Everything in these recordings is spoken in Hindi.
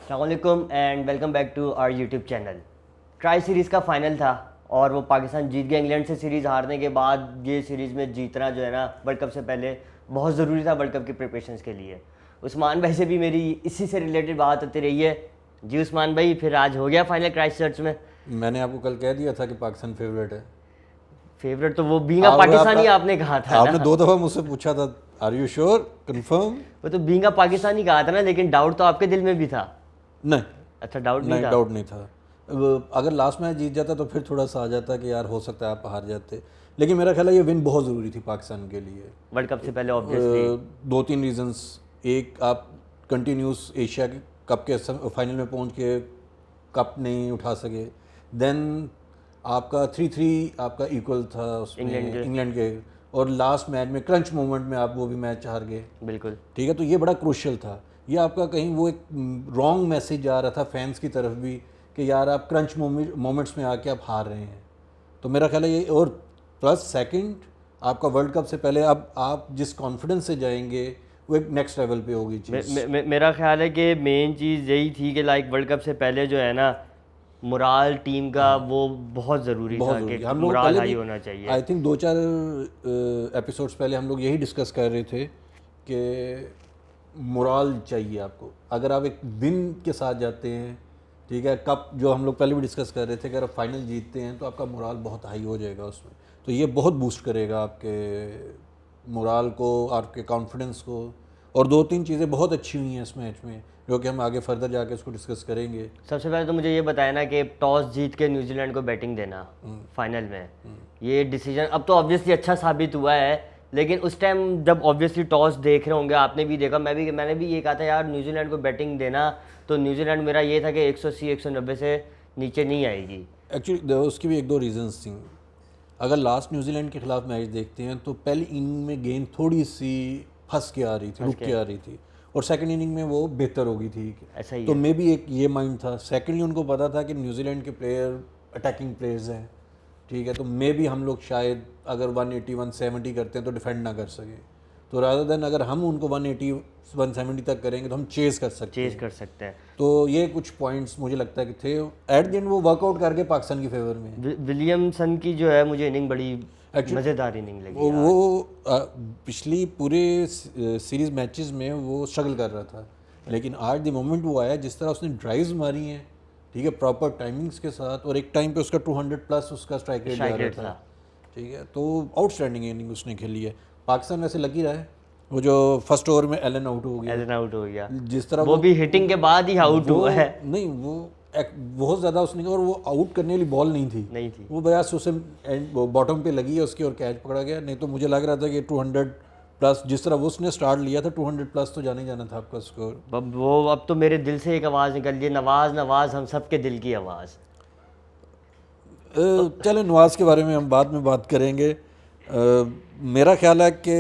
अस्सलामुअलैकुम and welcome back to our YouTube channel. Tri series का फाइनल था और वो पाकिस्तान जीत गया इंग्लैंड से। सीरीज़ हारने के बाद ये सीरीज़ में जीतना जो है ना वर्ल्ड कप से पहले बहुत ज़रूरी था वर्ल्ड कप की प्रिपरेशंस के लिए। उस्मान भाई से भी मेरी इसी से रिलेटेड बात होती रही है। जी उस्मान भाई, फिर आज हो गया फाइनल क्राइस्ट चर्च में। मैंने आपको कल कह दिया था कि पाकिस्तान फेवरेट है। फेवरेट तो वो बीइंग अ पाकिस्तानी आपने कहा था आपने ना। 2 दफ़ा मुझसे पूछा था, आर यू श्योर, कंफर्म? वो तो बीइंग अ पाकिस्तानी कहा था ना, लेकिन डाउट तो आपके दिल में भी था। नहीं, अच्छा, डाउट नहीं नहीं था। डाउट नहीं था। अगर लास्ट मैच जीत जाता तो फिर थोड़ा सा आ जाता कि यार हो सकता है आप हार जाते, लेकिन मेरा ख्याल है ये विन बहुत ज़रूरी थी पाकिस्तान के लिए। वर्ल्ड कप से पहले ऑब्वियसली। 2-3 रीजंस। एक, आप कंटिन्यूस एशिया कप के फाइनल में पहुंच के कप नहीं उठा सके। देन आपका 3-3 आपका इक्वल था उसमें इंग्लैंड के, और लास्ट मैच में क्रंच मोमेंट में आप वो भी मैच हार गए। बिल्कुल। ठीक है, तो ये बड़ा क्रूशियल था। ये आपका कहीं वो एक रॉन्ग मैसेज आ रहा था फैंस की तरफ भी कि यार आप क्रंच मोमेंट्स में आके आप हार रहे हैं। तो मेरा ख्याल है ये, और प्लस सेकंड, आपका वर्ल्ड कप से पहले अब आप जिस कॉन्फिडेंस से जाएंगे वो एक नेक्स्ट लेवल पे होगी चीज़। मेरा ख्याल है कि मेन चीज़ यही थी कि लाइक वर्ल्ड कप से पहले जो है ना मोराल टीम का वो बहुत ज़रूरी बहुत था ज़रूरी कि है। हम लोग मोराल पहले हाई भी, होना चाहिए। आई थिंक 2-4 एपिसोड्स पहले हम लोग यही डिस्कस कर रहे थे कि मोराल चाहिए आपको। अगर आप एक विन के साथ जाते हैं, ठीक है, कप जो हम लोग पहले भी डिस्कस कर रहे थे, अगर आप फाइनल जीतते हैं तो आपका मोराल बहुत हाई हो जाएगा उसमें। तो ये बहुत बूस्ट करेगा आपके मोराल को, आपके कॉन्फिडेंस को। और 2-3 चीज़ें बहुत अच्छी हुई हैं इस मैच में, जो कि हम आगे फर्दर जाके उसको डिस्कस करेंगे। सबसे पहले तो मुझे ये बताया ना कि टॉस जीत के न्यूजीलैंड को बैटिंग देना फाइनल में, ये डिसीजन अब तो ऑब्वियसली अच्छा साबित हुआ है। लेकिन उस टाइम जब ऑब्वियसली टॉस देख रहे होंगे, आपने भी देखा, मैंने भी ये कहा था यार न्यूजीलैंड को बैटिंग देना। तो न्यूजीलैंड मेरा ये था कि 180 190 से नीचे नहीं आएगी। एक्चुअली उसकी भी 1-2 रीजंस थी। अगर लास्ट न्यूजीलैंड के खिलाफ मैच देखते हैं तो पहली इनिंग में गेंद थोड़ी सी फंस के आ रही थी, रुक के आ रही थी, और सेकंड इनिंग में वो बेहतर हो गई थी। ऐसा ही तो है। मे भी एक ये माइंड था। सेकंडली उनको पता था कि न्यूजीलैंड के प्लेयर अटैकिंग प्लेयर्स हैं, ठीक है, तो मे भी हम लोग शायद अगर 180 170 करते हैं तो डिफेंड ना कर सके। तो रादर देन अगर हम उनको 180 170 तक करेंगे तो हम चेज़ कर सकते चेज हैं। कर सकते हैं। तो ये कुछ पॉइंट्स मुझे लगता है कि थे एट द एंड वो वर्कआउट करके पाकिस्तान की फेवर में। विलियमसन की जो है मुझे इनिंग बड़ी एक्चुअली मज़ेदार इनिंग लगी यार। वो पिछली पूरे सीरीज मैचेस में वो स्ट्रगल कर रहा था, लेकिन आज द मोमेंट वो आया जिस तरह उसने ड्राइव्स मारी हैं, ठीक है, प्रॉपर टाइमिंग्स के साथ, और एक टाइम पे उसका 200 प्लस उसका स्ट्राइक रेट जा रहा था। ठीक है, तो आउटस्टैंडिंग इनिंग उसने खेली है। पाकिस्तान वैसे लगी रहा है, वो जो फर्स्ट ओवर में एलन आउट हो गया, एलन आउट हो गया, जिस तरह वो भी हिटिंग के बाद ही आउट वो हुआ है। नहीं, वो बहुत ज़्यादा उसने, और वो आउट करने वाली बॉल नहीं थी, नहीं थी। वो बयास उसे बॉटम पे लगी है उसकी और कैच पकड़ा गया। नहीं तो मुझे लग रहा था कि 200 प्लस, जिस तरह वो उसने स्टार्ट लिया था 200 प्लस तो जाने जाना था आपका स्कोर। अब तो मेरे दिल से एक आवाज़ निकल रही है, नवाज नवाज हम सब के दिल की आवाज़। चलो नवाज के बारे में हम बाद में बात करेंगे। मेरा ख्याल है कि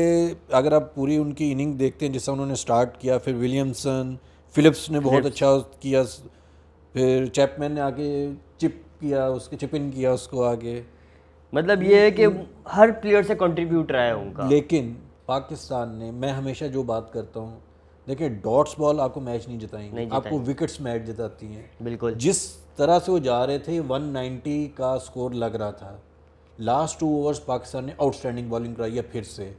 अगर आप पूरी उनकी इनिंग देखते हैं जिससे उन्होंने स्टार्ट किया, फिर विलियमसन, फिलिप्स ने बहुत अच्छा किया, फिर चैपमैन ने आके चिप इन किया उसको आगे। मतलब ये है कि हर प्लेयर से कंट्रीब्यूट रहा है उनका। लेकिन पाकिस्तान ने, मैं हमेशा जो बात करता हूँ, देखिए डॉट्स बॉल आपको मैच नहीं जिताएंगे, नहीं आपको जिताएंगे। विकेट्स मैच जिताती हैं। बिल्कुल। जिस तरह से वो जा रहे थे 190 का स्कोर लग रहा था। लास्ट 2 ओवर्स पाकिस्तान ने आउटस्टैंडिंग बॉलिंग कराई है फिर से,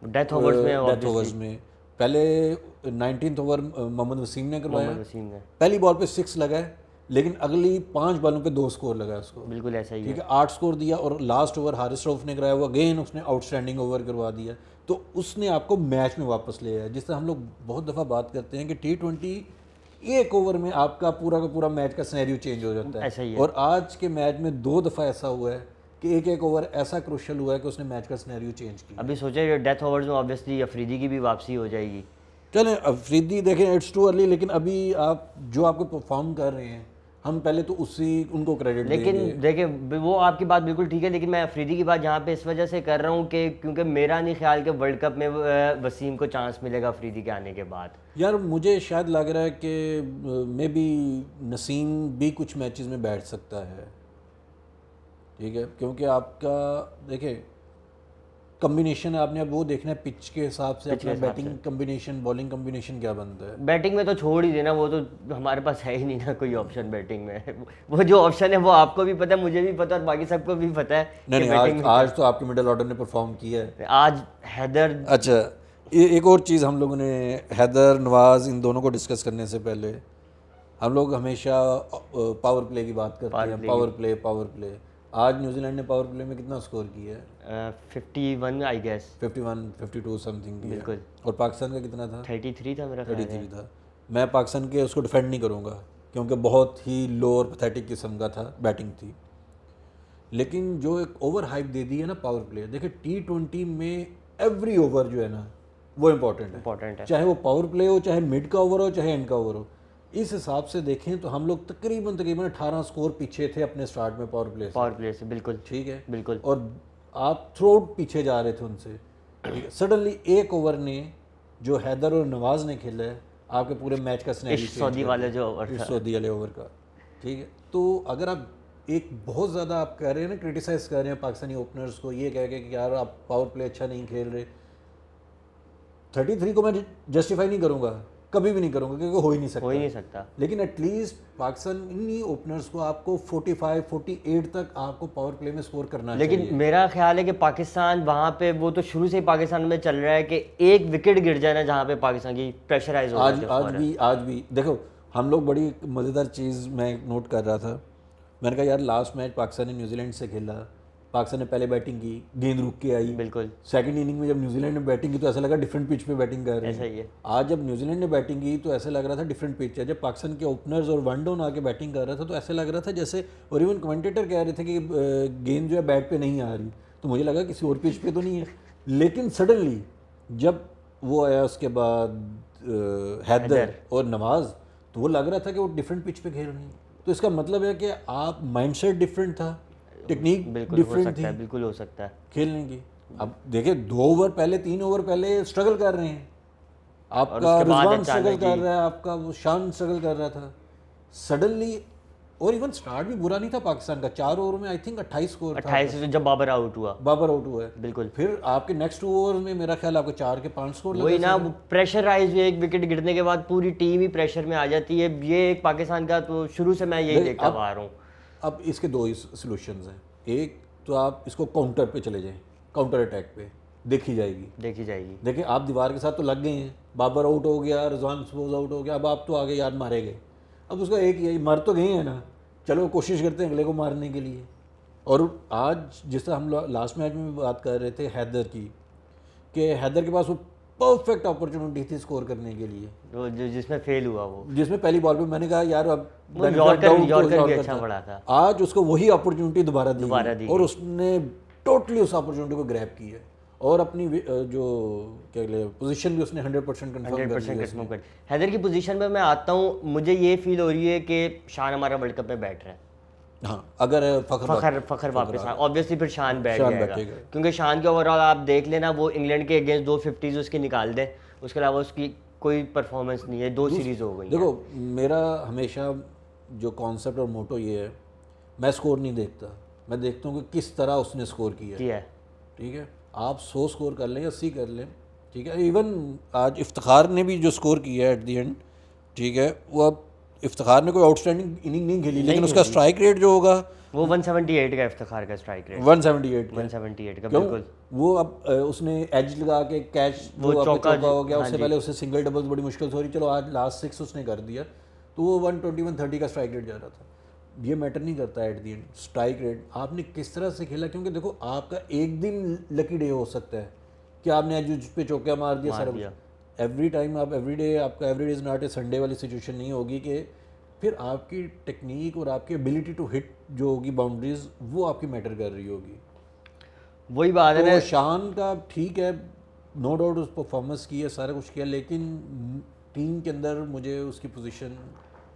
डेथ ओवर्स में डेथ ओवर्स ऑब्वियसली। में। पहले 19th ओवर मोहम्मद वसीम ने करवाया, मोहम्मद वसीम ने। पहली बॉल पे 6 लगा है, लेकिन अगली 5 बॉलों पे 2 स्कोर लगा उसको। बिल्कुल ऐसा ही ठीक है। है, 8 स्कोर दिया, और लास्ट ओवर हारिस रऊफ ने कराया हुआ, अगेन उसने आउटस्टैंडिंग ओवर करवा दिया। तो उसने आपको मैच में वापस ले आया। जिस तरह हम लोग बहुत दफ़ा बात करते हैं कि T20 एक ओवर में आपका पूरा का पूरा मैच का सिनेरियो चेंज हो जाता ऐसा ही है, है। और आज के मैच में 2 दफ़ा ऐसा हुआ है कि एक एक ओवर ऐसा क्रूशियल हुआ है कि उसने मैच का सिनेरियो चेंज किया। अभी सोचे डेथ ओवर्स में ऑब्वियसली अफरीदी की भी वापसी हो जाएगी। चलें, अफरीदी देखें, इट्स टू अर्ली, लेकिन अभी आप जो आपको परफॉर्म कर रहे हैं, हम पहले तो उनको क्रेडिट लेकिन देंगे। देखिए वो आपकी बात बिल्कुल ठीक है, लेकिन मैं अफरीदी की बात यहाँ पे इस वजह से कर रहा हूँ कि क्योंकि मेरा नहीं ख्याल कि वर्ल्ड कप में वसीम को चांस मिलेगा अफरीदी के आने के बाद। यार मुझे शायद लग रहा है कि मे बी नसीम भी कुछ मैचेस में बैठ सकता है, ठीक है, क्योंकि आपका देखिए कम्बिनेशन है, आपने अब वो देखना है पिच के हिसाब से पिच के अपना हिसाब बैटिंग कम्बिनेशन बॉलिंग कम्बिनेशन क्या बनता है। बैटिंग में तो छोड़ ही देना, वो तो हमारे पास है ही नहीं ना कोई ऑप्शन बैटिंग में। वो जो ऑप्शन है वो आपको भी पता है, मुझे भी पता है और बाकी सबको भी पता है नहीं कि नहीं, बैटिंग आज तो आपके मिडिल ऑर्डर ने परफॉर्म किया है। में आज हैदर। अच्छा, एक और चीज़ हम लोगों ने हैदर नवाज इन दोनों को डिस्कस करने से पहले हम लोग हमेशा पावर प्ले की बात करते हैं, पावर प्ले। आज न्यूजीलैंड ने पावर प्ले में कितना स्कोर किया है? 51 आई गेस, 51 52 समथिंग किया। बिल्कुल। और पाकिस्तान का कितना था? 33 था मेरा ख्याल है। 33 था। मैं पाकिस्तान के उसको डिफेंड नहीं करूँगा क्योंकि बहुत ही लो और पैथेटिक किस्म का था, बैटिंग थी। लेकिन जो एक ओवर हाइप दे दी है ना पावर प्ले, देखिए T20 में एवरी ओवर जो है ना वो इम्पोर्टेंट है, चाहे वो पावर प्ले हो, चाहे मिड का ओवर हो, चाहे एंड का ओवर हो। इस हिसाब से देखें तो हम लोग तकरीबन 18 स्कोर पीछे थे अपने स्टार्ट में पावर प्ले से। बिल्कुल ठीक है, बिल्कुल। और आप थ्रो पीछे जा रहे थे उनसे, ठीक है। सडनली एक ओवर ने जो हैदर और नवाज ने खेला है आपके पूरे मैच का सिनेरियो सऊदी वाले जो ओवर था, सऊदी वाले ओवर का, ठीक है। तो अगर आप एक बहुत ज़्यादा आप कह रहे हैं ना, क्रिटिसाइज कर रहे हैं पाकिस्तानी ओपनर्स को, ये कह के कि यार आप पावर प्ले अच्छा नहीं खेल रहे, 33 को मैं जस्टिफाई नहीं करूँगा, कभी भी नहीं करूँगा क्योंकि हो ही नहीं सकता। लेकिन एटलीस्ट पाकिस्तान इन्हीं ओपनर्स को आपको 45 48 तक आपको पावर प्ले में स्कोर करना चाहिए। लेकिन मेरा ख्याल है कि पाकिस्तान वहाँ पे, वो तो शुरू से ही पाकिस्तान में चल रहा है कि एक विकेट गिर जाए ना जहाँ पे पाकिस्तान की प्रेशराइज हो जाती है। आज भी देखो, हम लोग बड़ी मज़ेदार चीज़ मैं नोट कर रहा था। मैंने कहा यार लास्ट मैच पाकिस्तान ने न्यूजीलैंड से खेला, पाकिस्तान ने पहले बैटिंग की, गेंद रुक के आई, बिल्कुल। सेकंड इनिंग में जब न्यूजीलैंड ने बैटिंग की तो ऐसा लगा डिफरेंट पिच पे बैटिंग कर रहे हैं। ऐसा ही है। आज जब न्यूजीलैंड ने बैटिंग की तो ऐसा लग रहा था डिफरेंट पिच है। जब पाकिस्तान के ओपनर्स और वन डाउन आके बैटिंग कर रहा था तो ऐसा लग रहा था जैसे, और इवन कमेंटेटर कह रहे थे कि गेंद जो है बैट पे नहीं आ रही, तो मुझे लगा किसी और पिच पे तो नहीं है। लेकिन सडनली जब वो आया उसके बाद हैदर और नवाज, तो वो लग रहा था कि वो डिफरेंट पिच पे खेल रहे हैं। तो इसका मतलब है कि आप माइंडसेट डिफरेंट था, टेक्निक डिफरेंट थी, बिल्कुल हो सकता है खेलने की। अब देखिए 2 ओवर पहले 3 ओवर पहले स्ट्रगल कर रहे हैं, आपका रिजवान स्ट्रगल कर रहा है, आपका वो शान स्ट्रगल कर रहा था सडनली। और इवन स्टार्ट भी बुरा नहीं था पाकिस्तान का, 4 ओवर में आई थिंक 28 स्कोर था, 28 जब बाबर आउट हुआ है। बिल्कुल। फिर आपके नेक्स्ट 2 ओवर में मेरा ख्याल आपको 4 के 5 स्कोर वही ना, प्रेशराइज हुए, एक विकेट गिरने के बाद पूरी टीम ही प्रेशर में आ जाती है। ये एक पाकिस्तान का तो शुरू से मैं यही देखता आ रहा हूँ। अब इसके 2 सॉल्यूशंस हैं। एक तो आप इसको काउंटर पे चले जाएं, काउंटर अटैक पे देखी जाएगी। देखिए आप दीवार के साथ तो लग गए हैं, बाबर आउट हो गया, रिजवान सपोज आउट हो गया, अब आप तो आगे यार मारे गए। अब उसका एक ही मर तो गए हैं ना, चलो कोशिश करते हैं अगले को मारने के लिए। और आज जिस तरह हम लास्ट मैच में बात कर रहे थे हैदर की, कि हैदर के पास वो परफेक्ट अपॉर्चुनिटी थी स्कोर करने के लिए, वो जिसमें फेल हुआ, वो जिसमें पहली बॉल पे मैंने कहा यार अब यॉर्कर भी अच्छा पड़ा था। आज उसको वही अपॉर्चुनिटी दोबारा दी और उसने टोटली उस अपॉर्चुनिटी को ग्रैब की है और अपनी जो क्या कहते हैं पोजीशन भी उसने 100% कंफर्म कर। हैदर की पोजीशन पे मैं आता हूँ, मुझे ये फील हो रही है कि शान हमारा वर्ल्ड कप में बैठ रहा है। हाँ, अगर फखर वापस आए ऑब्वियसली फिर शान बैठ जाएगा, क्योंकि शान के ओवरऑल आप देख लेना, वो इंग्लैंड के अगेंस्ट 2 50s उसकी निकाल दे, उसके अलावा उसकी कोई परफॉर्मेंस नहीं है। 2 सीरीज हो गई। देखो मेरा हमेशा जो कॉन्सेप्ट और मोटो ये है, मैं स्कोर नहीं देखता, मैं देखता हूँ कि किस तरह उसने स्कोर किया है। ठीक है, आप 100 स्कोर कर लें, 80 कर लें, ठीक है। इवन आज इफ्तिखार ने भी जो स्कोर किया है एट दी एंड, ठीक है, वो अब इफ्तिखार ने कोई आउटस्टैंडिंग इनिंग नहीं खेली, लेकिन उसका स्ट्राइक रेट जो होगा वो 178 का इफ्तिखार का स्ट्राइक रेट, 178 का बिल्कुल। वो अब उसने एज लगा के कैच वो चौका हो गया, उससे पहले उससे सिंगल डबल्स बड़ी मुश्किल से हो रही, चलो आज लास्ट 6 उसने कर दिया, तो वो 120 130 का स्ट्राइक रेट जा रहा था। ये मैटर नहीं करता at the and strike rate आपने किस तरह से खेला, क्योंकि देखो आपका एक दिन लकी डे हो सकता है कि आपने एज पे चौका मार दिया सारा। एवरी टाइम आप एवरी डे, आपका every day is not a Sunday वाली सिचुएशन नहीं होगी कि फिर आपकी टेक्निक और आपकी एबिलिटी टू हिट जो होगी बाउंड्रीज, वो आपकी मैटर कर रही होगी। वही बात है ना, शान का ठीक है, नो डाउट उस परफॉर्मेंस की है, सारा कुछ किया, लेकिन टीम के अंदर मुझे उसकी पोजीशन,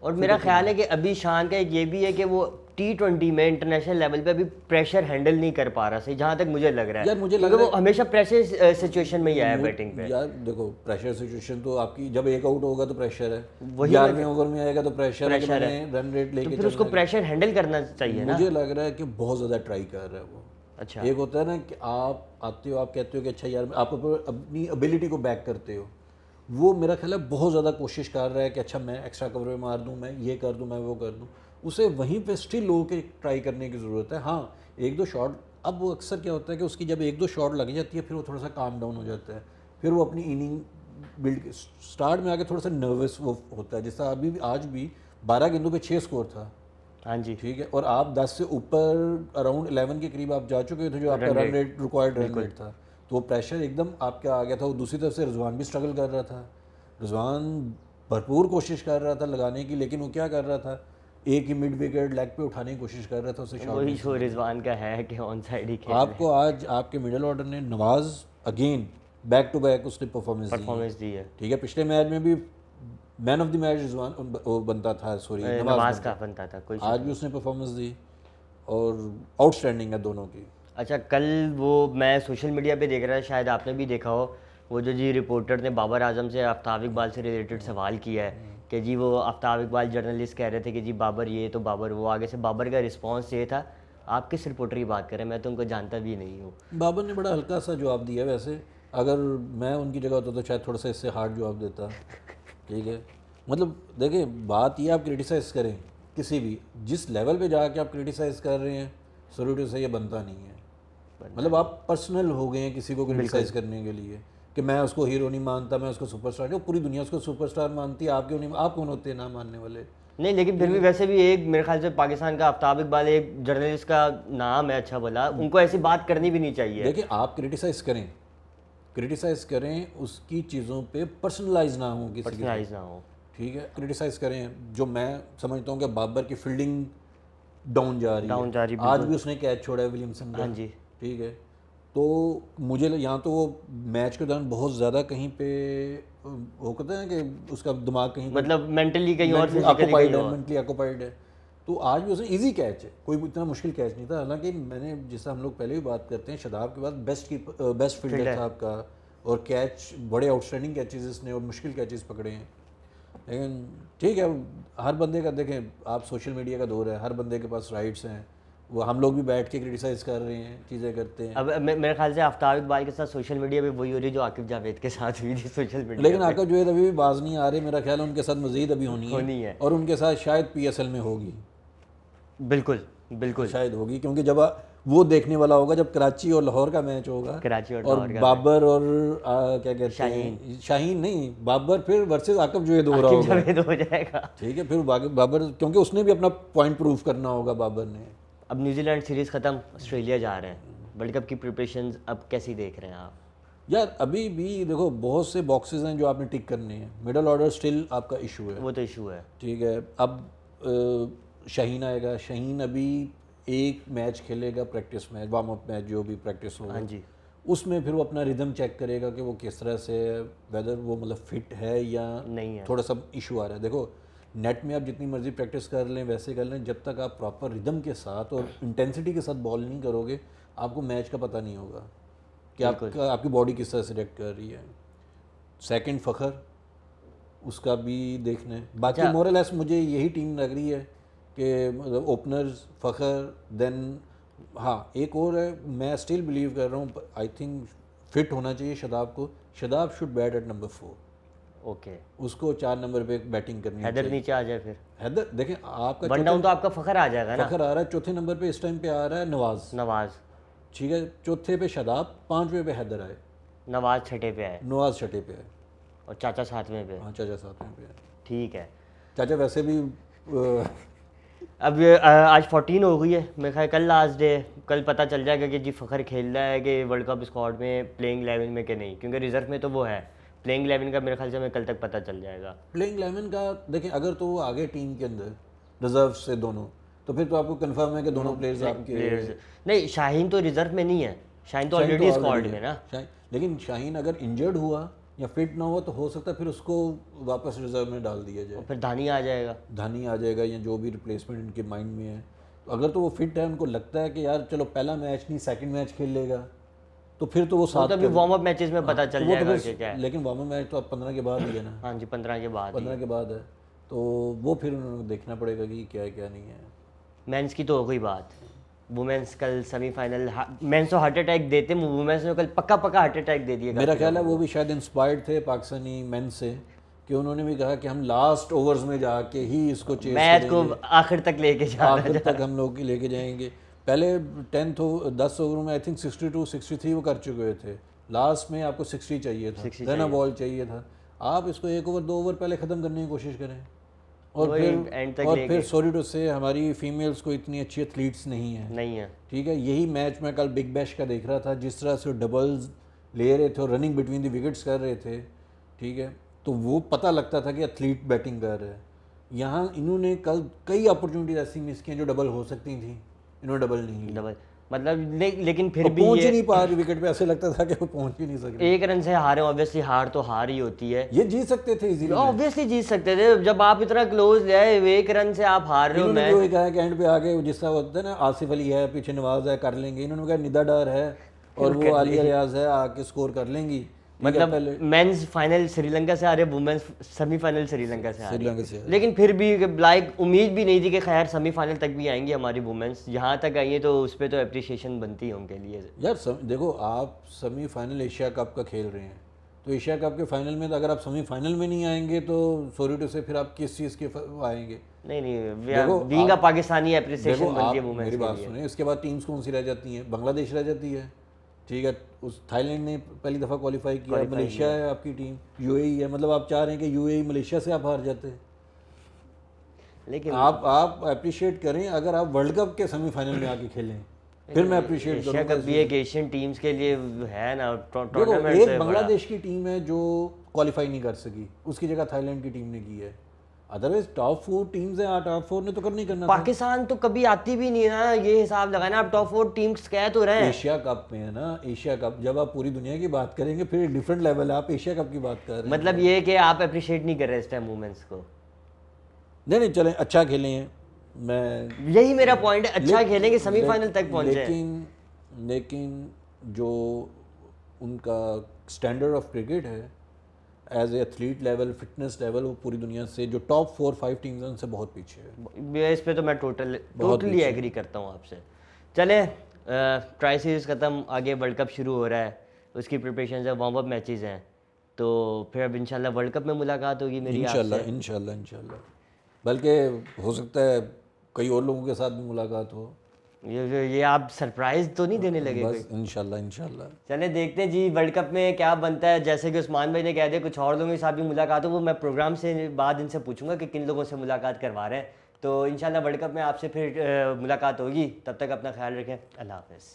और मेरा ख्याल है कि अभी शान का एक ये भी है कि वो T20 में इंटरनेशनल लेवल पे अभी प्रेशर हैंडल नहीं कर पा रहा सही, जहाँ तक मुझे लग रहा है। यार मुझे लग रहा है वो हमेशा प्रेशर सिचुएशन में ही आया बैटिंग पे। यार देखो प्रेशर सिचुएशन तो आपकी जब एक आउट होगा तो प्रेशर है, 11वें ओवर में आएगा तो प्रेशर है, रन रेट लेके फिर उसको प्रेशर हैंडल करना चाहिए ना। मुझे लग रहा है कि बहुत ज़्यादा ट्राई कर रहा है वो, अच्छा। एक होता है ना कि आप आते हो, आप कहते हो कि अच्छा यार आप अपनी एबिलिटी को बैक करते हो। वो मेरा ख्याल है बहुत ज़्यादा कोशिश कर रहा है कि अच्छा मैं एक्स्ट्रा कवर मार दूँ, मैं ये कर दूँ, मैं वो कर दूँ। उसे वहीं पे स्टिल लो के ट्राई करने की ज़रूरत है। हाँ, एक दो शॉट, अब वो अक्सर क्या होता है कि उसकी जब एक दो शॉट लग जाती है फिर वो थोड़ा सा काम डाउन हो जाता है, फिर वो अपनी इनिंग बिल्ड स्टार्ट में आके थोड़ा सा नर्वस वो होता है। जैसा अभी आज भी 12 गेंदों पे 6 स्कोर था, हाँ जी। ठीक है, और आप 10 से ऊपर अराउंड 11 के करीब आप जा चुके थे, जो आपका run rate required run rate था। तो वो प्रेशर एकदम आपका आ गया था। वो दूसरी तरफ से रिजवान भी स्ट्रगल कर रहा था। रिजवान भरपूर कोशिश कर रहा था लगाने की, लेकिन वो क्या कर रहा था, एक ही मिड विकेट लेग पे उठाने की कोशिश कर रहा था, उसे शॉट वही शो रिजवान का है कि ऑन साइड ही खेल आपको आज आपके मिडिल ऑर्डर ने Nawaz again back to back उसने परफॉर्मेंस दी है। ठीक है, पिछले मैच में भी man of the match Rizwan वो बनता था, सॉरी नवाज का बनता था कोई। आज भी उसने परफॉर्मेंस दी और आउटस्टैंडिंग है दोनों की। अच्छा, कल वो मैं सोशल मीडिया पे देख रहा था, शायद आपने भी देखा हो, वो जो जी रिपोर्टर ने बाबर आजम से आफ्ताब इकबाल से रिलेटेड सवाल किया है कि जी वो आफ्ताब इकबाल जर्नलिस्ट कह रहे थे कि जी बाबर ये तो बाबर वो, आगे से बाबर का रिस्पांस ये था। आप किस रिपोर्टर की बात कर रहे हैं? मैं तो उनको जानता भी नहीं हूँ। बाबर ने बड़ा हल्का सा जवाब दिया। वैसे अगर मैं उनकी जगह होता तो शायद थोड़ा सा इससे हार्ड जवाब देता, ठीक है। मतलब देखिए, बात ये आप क्रिटिसाइज़ करें किसी भी, जिस लेवल पे जाके आप क्रिटिसाइज़ कर रहे हैं, सॉल्यूट से ये बनता नहीं है। मतलब आप पर्सनल हो गए हैं किसी को क्रिटिसाइज़ करने के लिए कि मैं उसको हीरो नहीं मानता, मैं उसको सुपरस्टार नहीं, पूरी दुनिया उसको सुपरस्टार मानती है, आप क्यों नहीं, आप कौन होते हैं ना मानने वाले? नहीं, लेकिन फिर भी वैसे भी एक मेरे ख्याल से पाकिस्तान का आफ्ताब इकबाल एक जर्नलिस्ट का नाम है, अच्छा भला, उनको ऐसी बात करनी भी नहीं चाहिए। देखिए, आप क्रिटिसाइज़ करें उसकी चीज़ों पे, पर्सनलाइज ना हो किसी के पर्सनलाइज ना हो, ठीक है। क्रिटिसाइज़ करें, जो मैं समझता हूँ कि बाबर की फील्डिंग डाउन जा रही है, आज भी उसने कैच छोड़ा है विलियमसन का, हाँ जी। ठीक है। तो मुझे यहाँ तो वो मैच के दौरान बहुत ज़्यादा कहीं पे वो कहते हैं कि उसका दिमाग कहीं मतलब मेंटली कहीं और, ऑक्युपाइड है, मेंटली ऑक्युपाइड है। तो आज भी उसने इजी कैच है, कोई इतना मुश्किल कैच नहीं था। हालांकि मैंने, जैसे हम लोग पहले भी बात करते हैं, शादाब के बाद बेस्ट फील्डर था आपका, और कैच बड़े आउटस्टैंडिंग कैचेस इसने और मुश्किल कैचेस पकड़े हैं। लेकिन ठीक है, हर बंदे का, देखें आप सोशल मीडिया का दौर है, हर बंदे के पास राइट्स हैं। वो हम लोग भी बैठ के क्रिटिसाइज़ कर रहे हैं, चीज़ें करते हैं। अब मेरे ख्याल से आफ्ताब इकबाल के साथ सोशल मीडिया पे वही हो रही जो आकिब जावेद के साथ हुई थी सोशल मीडिया। लेकिन आकिब जावेद अभी भी बाज नहीं आ रहे, मेरा ख्याल है उनके साथ मजीद अभी होनी है, और उनके साथ शायद PSL में होगी। बिल्कुल शायद होगी, क्योंकि जब वो देखने वाला होगा जब कराची और लाहौर का मैच होगा, कराची और बाबर और क्या कहते हैं, शाहीन नहीं, बाबर फिर वर्सेस आकिब जावेद हो रहा होगा, हो जाएगा, ठीक है। फिर बाबर, क्योंकि उसने भी अपना पॉइंट प्रूव करना होगा बाबर ने। अब न्यूजीलैंड सीरीज खत्म, ऑस्ट्रेलिया जा रहे हैं, वर्ल्ड कप की प्रिपरेशंस अब कैसी देख रहे हैं आप? यार अभी भी देखो, बहुत से बॉक्सेस हैं जो आपने टिक करने हैं। मिडल ऑर्डर स्टिल आपका इशू है, वो तो इशू है, ठीक है। अब शाहीन आएगा, शाहीन अभी एक मैच खेलेगा, practice match, warm up match जो भी प्रैक्टिस होगा, हाँ जी, उसमें फिर वो अपना रिदम चेक करेगा कि वो किस तरह से, वेदर वो मतलब फिट है या नहीं है, थोड़ा सा इशू आ रहा है। देखो, नेट में आप जितनी मर्जी प्रैक्टिस कर लें, वैसे कर लें, जब तक आप प्रॉपर रिदम के साथ और इंटेंसिटी के साथ बॉल नहीं करोगे, आपको मैच का पता नहीं होगा कि आपकी बॉडी किस तरह से रिएक्ट कर रही है। सेकंड फ़खर, उसका भी देखना है। बाकी मोरलेस मुझे यही टीम लग रही है कि मतलब ओपनर्स फ़खर, देन हाँ एक और है, मैं स्टिल बिलीव कर रहा हूँ, आई थिंक फिट होना चाहिए शादाब को। Shadab should bat at number 4, okay, उसको 4 नंबर पे बैटिंग करनी हैदर नीचे आ जाए, फिर हैदर, देखें आपका वन डाउन तो आपका फ़खर आ जाएगा ना, फ़खर आ रहा है, चौथे नंबर पे इस टाइम पे आ रहा है नवाज, ठीक है, चौथे पे शादाब, 5वें पे हैदर आए, नवाज छठे पे है, नवाज छठे पे है, और चाचा 7वें पे। हाँ चाचा 7वें पे है, ठीक है। चाचा वैसे भी अब आज 14 हो गई है, मेरे ख्याल कल लास्ट डे, कल पता चल जाएगा कि जी फ़खर खेल रहा है कि वर्ल्ड कप स्क्वाड में, प्लेइंग 11 में कि नहीं, क्योंकि रिजर्व में तो वो है। प्लेइंग 11 का मेरे ख्याल से हमें कल तक पता चल जाएगा। प्लेइंग 11 का देखें, अगर तो वो आगे टीम के अंदर रिजर्व से दोनों, तो फिर तो आपको कंफर्म है कि दोनों प्लेयर्स आपके नहीं, शाहीन तो रिजर्व में नहीं है, शाहीन तो ऑलरेडी स्क्वाड में ना। लेकिन शाहीन अगर इंजर्ड हुआ या फिट ना हुआ तो हो सकता है फिर उसको वापस रिजर्व में डाल दिया जाए, फिर धानी आ जाएगा, या जो भी रिप्लेसमेंट इनके माइंड में है। तो अगर तो वो फिट है, उनको लगता है कि यार चलो पहला मैच नहीं सेकंड मैच खेल लेगा, तो फिर तो वो साथ तो अभी वार्म अप मैचेस में पता चल जाएगा कि क्या है। लेकिन वार्म अप मैच तो अब 15 के बाद ही है ना। हाँ जी, 15 के बाद है, तो वो फिर उन्होंने देखना पड़ेगा कि क्या है क्या नहीं है। मेंस की तो हो गई बात, वुमेन्स कल सेमीफाइनल, मेंस तो हार्ट अटैक देते, वुमेन्स ने कल पक्का हार्ट अटैक दे दिया। मेरा ख्याल है वो भी शायद इंस्पायर्ड थे पाकिस्तानी मेन से, कि उन्होंने भी कहा कि हम लास्ट ओवर्स में जाके ही इसको चेस मैच को करेंगे, आखिर तक लेके जाना, आखिर तक हम लोग लेके जाएंगे। पहले 10 ओवर में आई थिंक 62 63 वो कर चुके थे, लास्ट में आपको 60 चाहिए था, देना बॉल चाहिए था। आप इसको 1 ओवर 2 ओवर पहले ख़त्म करने की कोशिश करें। और फिर सॉरी टू से हमारी फीमेल्स को इतनी अच्छी एथलीट्स नहीं है, ठीक है। यही मैच मैं कल बिग बैश का देख रहा था, जिस तरह से डबल्स ले रहे थे और रनिंग बिटवीन द विकेट्स कर रहे थे, ठीक है, तो वो पता लगता था कि एथलीट बैटिंग कर रहे हैं। यहाँ इन्होंने कल कई अपॉर्चुनिटीज ऐसी मिस की जो डबल हो सकती थी, इन्होंने डबल नहीं की, डबल मतलब लेकिन फिर भी पहुंच ही नहीं पा रही विकेट पे, ऐसे लगता था कि वो पहुंच ही नहीं सके। 1 रन से हारे, ऑब्वियसली हार तो हार ही होती है, ये जीत सकते थे इजीली, ऑब्वियसली जीत सकते थे। जब आप इतना क्लोज गए 1 रन से आप हार रहे हो, इन्होंने भी कहा कि एंड पे आके जिस तरह होता है ना, आसिफ अली है पीछे, नवाज है, कर लेंगे। इन्होंने कहा निदा डार है और वो आलिया रियाज है, आके स्कोर कर लेंगी। मतलब मेंस फाइनल श्रीलंका से आ रहे, वुमेन्स सेमीफाइनल श्रीलंका से आ रही, लेकिन फिर भी लाइक उम्मीद भी नहीं थी कि खैर सेमीफाइनल तक भी आएंगी हमारी वुमेन्स। यहाँ तक आई है तो उस पर तो अप्रिशिएशन बनती है उनके लिए यार। देखो आप सेमीफाइनल एशिया कप का खेल रहे हैं, तो एशिया कप के फाइनल में तो अगर आप सेमीफाइनल में नहीं आएंगे तो सॉरी टू से फिर आप किस चीज़ के आएंगे? नहीं, बीइंग अ पाकिस्तानी अप्रिशिएशन बनती है वुमेन्स। मेरी बात सुनिए, इसके बाद टीम्स कौन सी रह जाती हैं? बांग्लादेश रह जाती है, ठीक है, उस थाईलैंड ने पहली दफ़ा क्वालिफाई किया, मलेशिया है आपकी टीम, यूएई है, मतलब आप चाह रहे हैं कि यूएई मलेशिया से आप हार जाते हैं। लेकिन आप अप्रिशिएट करें अगर आप वर्ल्ड कप के सेमीफाइनल में आके खेलें, फिर मैं अप्रिशिएट करूँगा। एशिया कप भी एक एशियन टीम्स के लिए है ना, टूर्नामेंट। एक बांग्लादेश की टीम है जो क्वालिफाई नहीं कर सकी, उसकी जगह थाईलैंड की टीम ने की है। अदरवाइज टॉप 4 टीम्स हैं, टॉप 4 ने तो करना ही करना। पाकिस्तान तो कभी आती भी नहीं है ना, ये हिसाब लगाना। आप टॉप 4 टीम्स कह तो रहे हैं, एशिया कप में है ना। एशिया कप जब आप पूरी दुनिया की बात करेंगे फिर डिफरेंट लेवल है, आप एशिया कप की बात कर रहे हैं। मतलब ये कि आप अप्रिशिएट नहीं कर रहे इस टाइम वुमेन्स को। नहीं चलें, अच्छा खेलें, मैं यही मेरा पॉइंट है, अच्छा खेलेंगे, सेमीफाइनल तक पहुंचे। लेकिन जो उनका स्टैंडर्ड ऑफ क्रिकेट है as athlete level, fitness level, वो पूरी दुनिया से जो टॉप 4-5 टीम्स हैं उनसे बहुत पीछे है। इस पे तो मैं टोटली एग्री करता हूँ आपसे। चले, ट्राई सीरीज ख़त्म, आगे वर्ल्ड कप शुरू हो रहा है, उसकी प्रिपरेशन है, वार्म अप मैचेस हैं, तो फिर अब इंशाल्लाह वर्ल्ड कप में मुलाकात होगी मेरी आपसे। इंशाल्लाह बल्कि हो सकता है कई और लोगों के साथ भी मुलाकात हो। ये आप सरप्राइज तो नहीं देने लगे? बस इंशाल्लाह। चले देखते हैं जी वर्ल्ड कप में क्या बनता है। जैसे कि उस्मान भाई ने कह दिया कुछ और लोगों के साथ भी मुलाकात हो, वो मैं प्रोग्राम से बाद इनसे पूछूंगा कि किन लोगों से मुलाकात करवा रहे हैं। तो इंशाल्लाह वर्ल्ड कप में आपसे फिर मुलाकात होगी। तब तक अपना ख्याल रखें। अल्लाह हाफ़िज़।